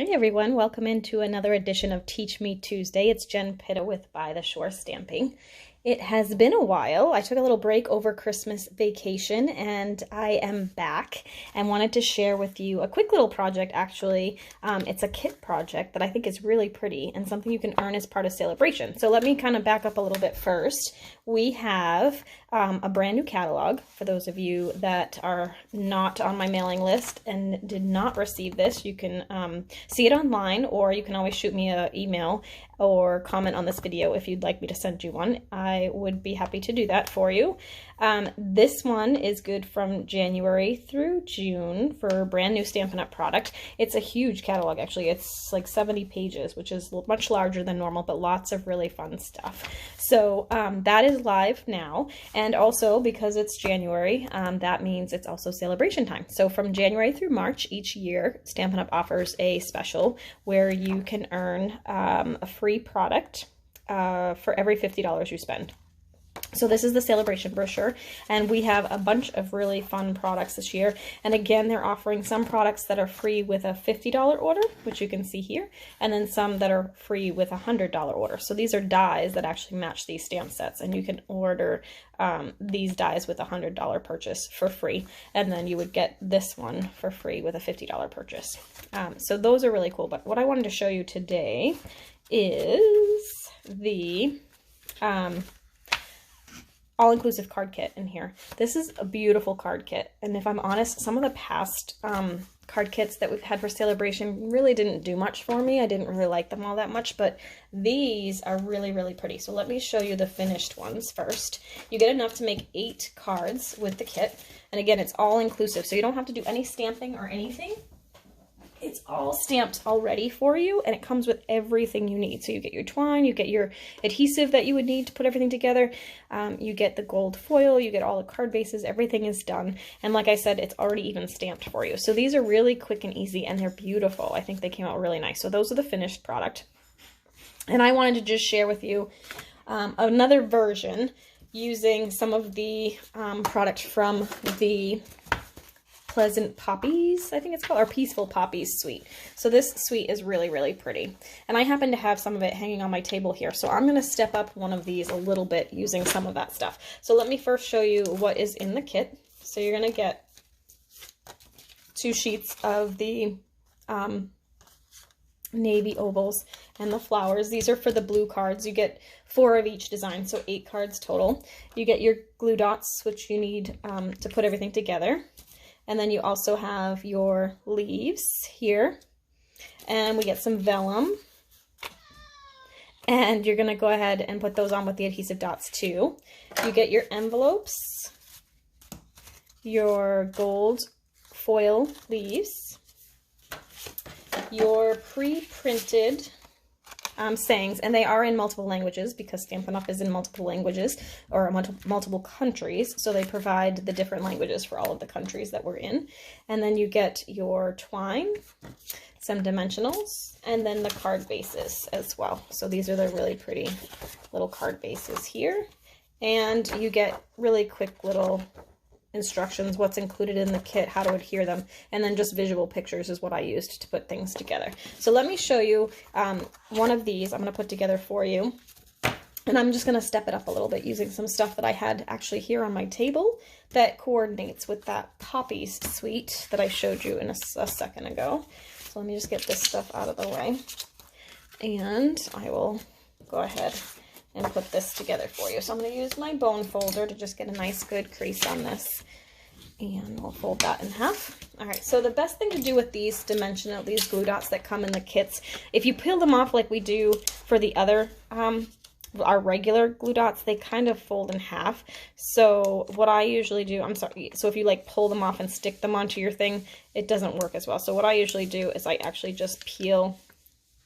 Hey everyone, welcome into another edition of Teach Me Tuesday. It's Jen Pitta with By the Shore Stamping. It has been a while. I took a little break over Christmas vacation and I am back and wanted to share with you a quick little project actually. It's a kit project that I think is really pretty and something you can earn as part of Sale-A-Bration. So let me kind of back up a little bit first. We have a brand new catalog for those of you that are not on my mailing list and did not receive this. You can see it online, or you can always shoot me an email or comment on this video if you'd like me to send you one. I would be happy to do that for you. This one is good from January through June for brand new Stampin' Up! Product. It's a huge catalog actually. It's like 70 pages, which is much larger than normal, but lots of really fun stuff. So that is live now, and also because it's January, that means it's also Sale-A-Bration time. So from January through March each year, Stampin' Up! Offers a special where you can earn a free product for every $50 you spend. So this is the Sale-A-Bration brochure, and we have a bunch of really fun products this year. And again, they're offering some products that are free with a $50 order, which you can see here, and then some that are free with a $100 order. So these are dies that actually match these stamp sets, and you can order these dies with a $100 purchase for free, and then you would get this one for free with a $50 purchase. So those are really cool. But what I wanted to show you today is the all-inclusive card kit in here. This is a beautiful card kit, and if I'm honest, some of the past card kits that we've had for Sale-A-Bration really didn't do much for me. I didn't really like them all that much, but these are really, really pretty. So let me show you the finished ones first. You get enough to make 8 cards with the kit, and again, it's all-inclusive, so you don't have to do any stamping or anything. It's all stamped already for you, and it comes with everything you need. So you get your twine, you get your adhesive that you would need to put everything together, you get the gold foil, you get all the card bases, everything is done. And like I said, it's already even stamped for you. So these are really quick and easy, and they're beautiful. I think they came out really nice. So those are the finished product. And I wanted to just share with you another version using some of the product from the Pleasant Poppies, I think it's called, or Peaceful Poppies suite. So this suite is really, really pretty. And I happen to have some of it hanging on my table here. So I'm going to step up one of these a little bit using some of that stuff. So let me first show you what is in the kit. So you're going to get 2 sheets of the navy ovals and the flowers. These are for the blue cards. You get 4 of each design, so 8 cards total. You get your glue dots, which you need to put everything together. And then you also have your leaves here, and we get some vellum, and you're going to go ahead and put those on with the adhesive dots too. You get your envelopes, your gold foil leaves, your pre-printed sayings, and they are in multiple languages because Stampin' Up! Is in multiple languages, or multiple countries, so they provide the different languages for all of the countries that we're in. And then you get your twine, some dimensionals, and then the card bases as well. So these are the really pretty little card bases here, and you get really quick little instructions, what's included in the kit, how to adhere them, and then just visual pictures is what I used to put things together. So let me show you one of these I'm going to put together for you, and I'm just going to step it up a little bit using some stuff that I had actually here on my table that coordinates with that Poppies suite that I showed you in a second ago. So let me just get this stuff out of the way, and I will go ahead and put this together for you. So I'm going to use my bone folder to just get a nice good crease on this, and we'll fold that in half. All right, so the best thing to do with these these glue dots that come in the kits, if you peel them off like we do for the other our regular glue dots, they kind of fold in half. So what I usually do, so if you like pull them off and stick them onto your thing, it doesn't work as well. So what I usually do is I actually just peel,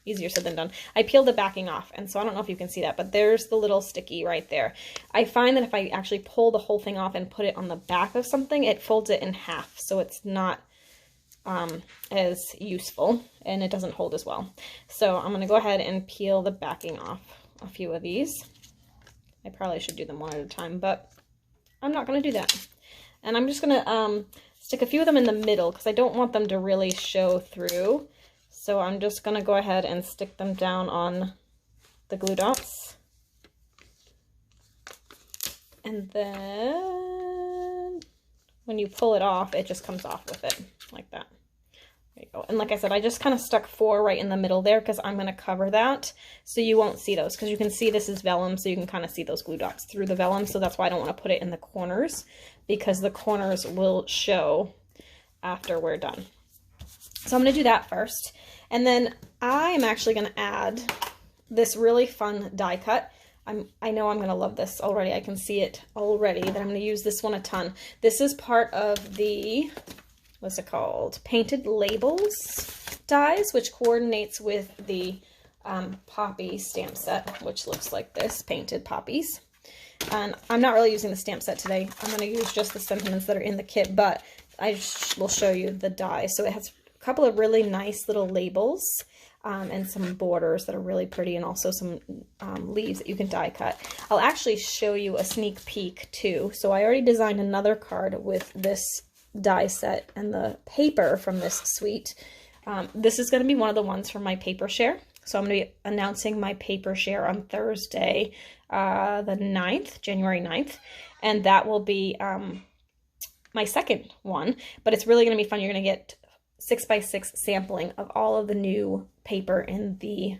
easier said than done, I peel the backing off, and so I don't know if you can see that, but there's the little sticky right there. I find that if I actually pull the whole thing off and put it on the back of something, it folds it in half, so it's not as useful, and it doesn't hold as well. So I'm going to go ahead and peel the backing off a few of these. I probably should do them one at a time, but I'm not going to do that. And I'm just going to stick a few of them in the middle because I don't want them to really show through. So I'm just going to go ahead and stick them down on the glue dots. And then when you pull it off, it just comes off with it like that. There you go. And like I said, I just kind of stuck 4 right in the middle there because I'm going to cover that so you won't see those, because you can see this is vellum, so you can kind of see those glue dots through the vellum. So that's why I don't want to put it in the corners, because the corners will show after we're done. So I'm going to do that first. And then I am actually going to add this really fun die cut. I know I'm going to love this already. I can see it already that I'm going to use this one a ton. This is part of the, what's it called? Painted Labels dies, which coordinates with the poppy stamp set, which looks like this, painted poppies. And I'm not really using the stamp set today. I'm going to use just the sentiments that are in the kit, but I will show you the die. So it has a couple of really nice little labels. And some borders that are really pretty, and also some leaves that you can die cut. I'll actually show you a sneak peek too. So I already designed another card with this die set and the paper from this suite. This is going to be one of the ones from my paper share. So I'm going to be announcing my paper share on Thursday, the 9th, January 9th. And that will be my second one, but it's really going to be fun. You're going to get 6x6 sampling of all of the new paper in the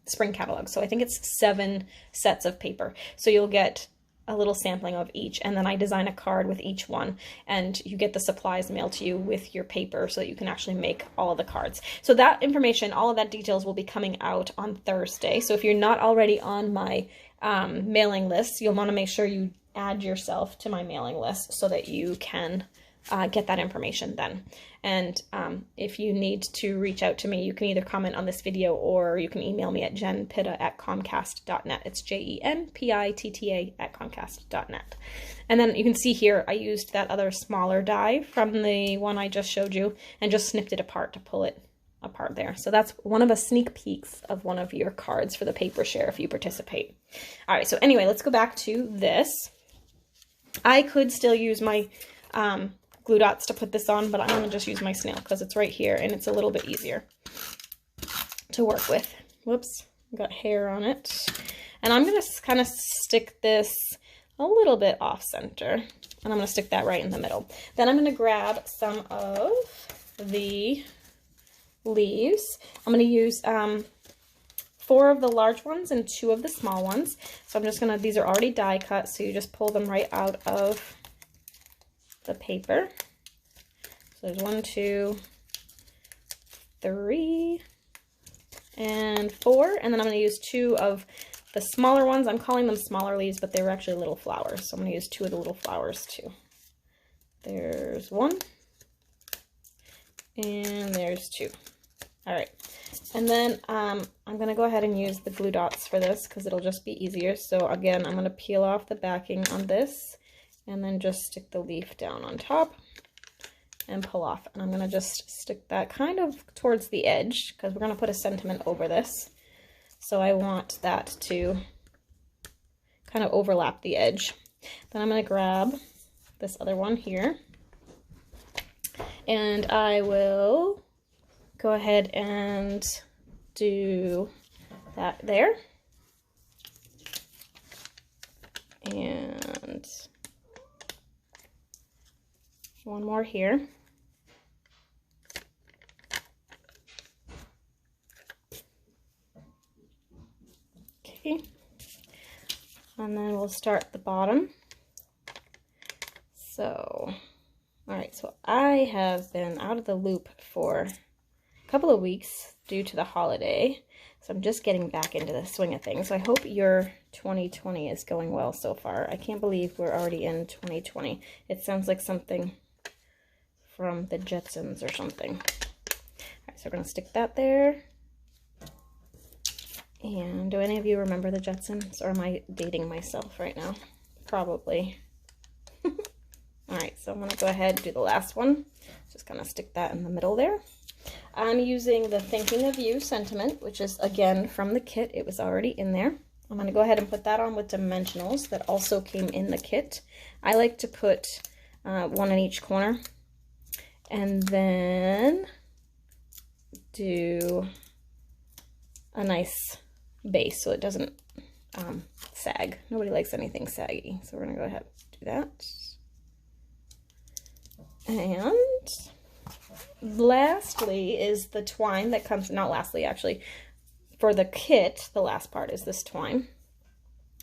spring catalog. So I think it's 7 sets of paper. So you'll get a little sampling of each, and then I design a card with each one, and you get the supplies mailed to you with your paper so that you can actually make all of the cards. So that information, all of that details will be coming out on Thursday. So if you're not already on my mailing list, you'll want to make sure you add yourself to my mailing list so that you can get that information then. And if you need to reach out to me, you can either comment on this video or you can email me at jenpitta@comcast.net. It's jenpitta@comcast.net. And then you can see here I used that other smaller die from the one I just showed you and just snipped it apart to pull it apart there. So that's one of the sneak peeks of one of your cards for the paper share if you participate. All right, so anyway, let's go back to this. I could still use my glue dots to put this on, but I'm going to just use my snail because it's right here and it's a little bit easier to work with. Whoops, got hair on it. And I'm going to kind of stick this a little bit off center, and I'm going to stick that right in the middle. Then I'm going to grab some of the leaves. I'm going to use 4 of the large ones and 2 of the small ones. So I'm just going to, these are already die cut, so you just pull them right out of the paper. So there's 1, 2, 3, and 4, and then I'm going to use 2 of the smaller ones. I'm calling them smaller leaves, but they were actually little flowers, so I'm going to use 2 of the little flowers too. There's 1, and there's 2. All right, and then I'm going to go ahead and use the glue dots for this because it'll just be easier. So again, I'm going to peel off the backing on this, and then just stick the leaf down on top and pull off. And I'm going to just stick that kind of towards the edge because we're going to put a sentiment over this. So I want that to kind of overlap the edge. Then I'm going to grab this other one here, and I will go ahead and do that there. And one more here. Okay. And then we'll start the bottom. So, all right, so I have been out of the loop for a couple of weeks due to the holiday. So I'm just getting back into the swing of things. So I hope your 2020 is going well so far. I can't believe we're already in 2020. It sounds like something from the Jetsons or something. All right, so we're gonna stick that there. And do any of you remember the Jetsons, or am I dating myself right now? Probably. All right, so I'm gonna go ahead and do the last one. Just gonna stick that in the middle there. I'm using the Thinking of You sentiment, which is again from the kit. It was already in there. I'm gonna go ahead and put that on with dimensionals that also came in the kit. I like to put 1 in each corner, and then do a nice base so it doesn't sag. Nobody likes anything saggy, so we're gonna go ahead and do that. And lastly is the twine that comes, not lastly actually, for the kit, the last part is this twine.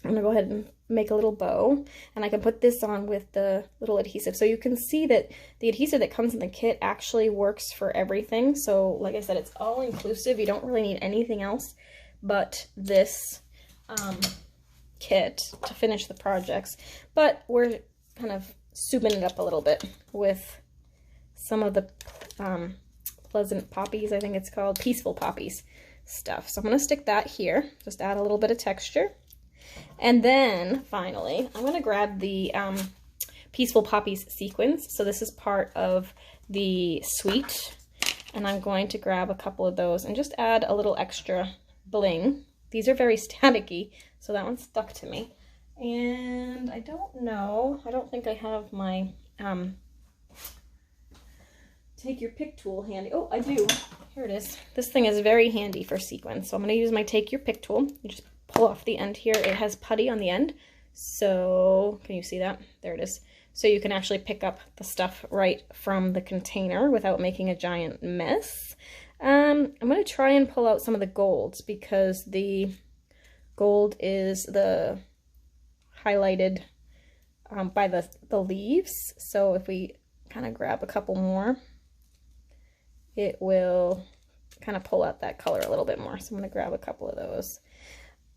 I'm gonna go ahead and make a little bow, and I can put this on with the little adhesive. So you can see that the adhesive that comes in the kit actually works for everything. So like I said, it's all inclusive. You don't really need anything else but this kit to finish the projects. But we're kind of souping it up a little bit with some of the pleasant poppies, I think it's called, peaceful poppies stuff. So I'm going to stick that here, just add a little bit of texture. And then finally, I'm going to grab the Peaceful Poppies sequins. So this is part of the suite, and I'm going to grab a couple of those and just add a little extra bling. These are very staticky, so that one stuck to me. And I don't think I have my take your pick tool handy. Oh, I do. Here it is. This thing is very handy for sequins. So I'm going to use my take your pick tool. You just pull off the end here. It has putty on the end. So can you see that? There it is. So you can actually pick up the stuff right from the container without making a giant mess. I'm going to try and pull out some of the golds because the gold is the highlighted by the leaves. So if we kind of grab a couple more, it will kind of pull out that color a little bit more. So I'm going to grab a couple of those.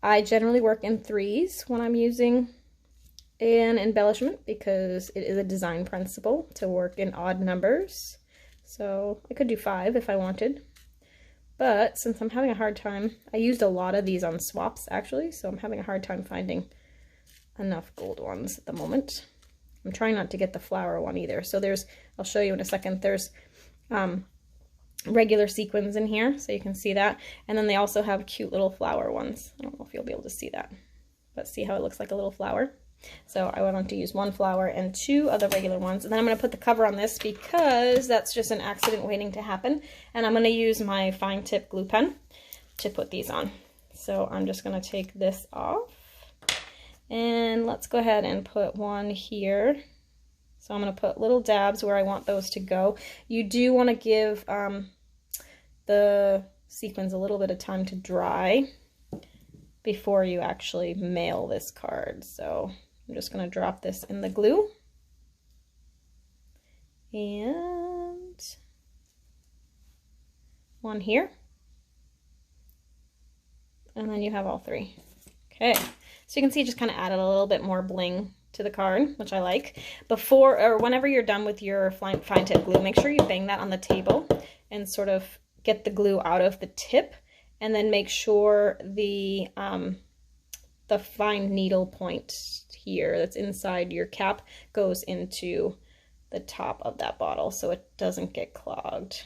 I generally work in 3s when I'm using an embellishment because it is a design principle to work in odd numbers. So I could do 5 if I wanted. But since I'm having a hard time, I used a lot of these on swaps actually, so I'm having a hard time finding enough gold ones at the moment. I'm trying not to get the flower one either. So there's, I'll show you in a second, there's regular sequins in here, so you can see that. And then they also have cute little flower ones. I don't know if you'll be able to see that, but see how it looks like a little flower? So I wanted to use 1 flower and 2 of the regular ones. And then I'm going to put the cover on this because that's just an accident waiting to happen. And I'm going to use my fine tip glue pen to put these on. So I'm just going to take this off. And let's go ahead and put one here. So I'm going to put little dabs where I want those to go. You do want to give the sequins a little bit of time to dry before you actually mail this card. So I'm just going to drop this in the glue. And one here. And then you have all 3. Okay. So you can see it just kind of added a little bit more bling to the card, which I like. Before or whenever you're done with your fine tip glue, make sure you bang that on the table and sort of get the glue out of the tip, and then make sure the fine needle point here that's inside your cap goes into the top of that bottle so it doesn't get clogged.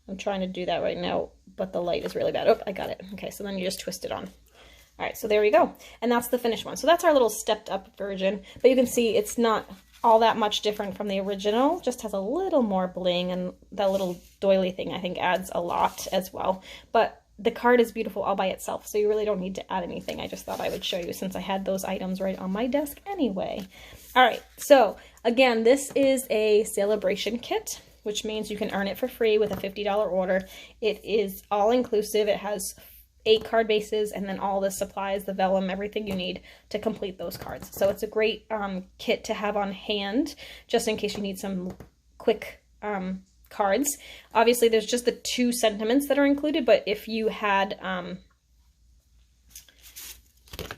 I'm trying to do that right now, but the light is really bad. Oh, I got it. Okay, so then you just twist it on. All right, so there we go. And that's the finished one. So that's our little stepped up version, but you can see it's not all that much different from the original, just has a little more bling, and that little doily thing I think adds a lot as well. But the card is beautiful all by itself, so you really don't need to add anything. I just thought I would show you since I had those items right on my desk anyway. All right, so again, this is a Sale-A-Bration kit, which means you can earn it for free with a $50 order. It is all inclusive. It has 8 card bases and then all the supplies, the vellum, everything you need to complete those cards. So it's a great kit to have on hand just in case you need some quick cards. Obviously there's just the 2 sentiments that are included, but if you had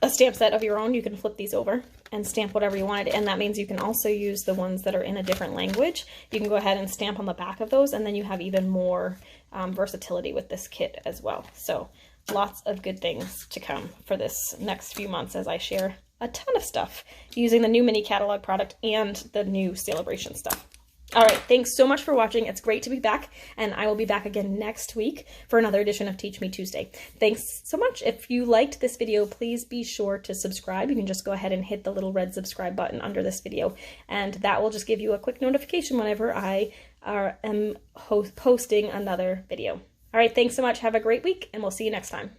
a stamp set of your own, you can flip these over and stamp whatever you wanted, and that means you can also use the ones that are in a different language. You can go ahead and stamp on the back of those, and then you have even more versatility with this kit as well. So lots of good things to come for this next few months as I share a ton of stuff using the new mini catalog product and the new Sale-A-Bration stuff. All right, thanks so much for watching. It's great to be back, and I will be back again next week for another edition of Teach Me Tuesday. Thanks so much. If you liked this video, please be sure to subscribe. You can just go ahead and hit the little red subscribe button under this video, and that will just give you a quick notification whenever I am posting another video. All right, thanks so much. Have a great week, and we'll see you next time.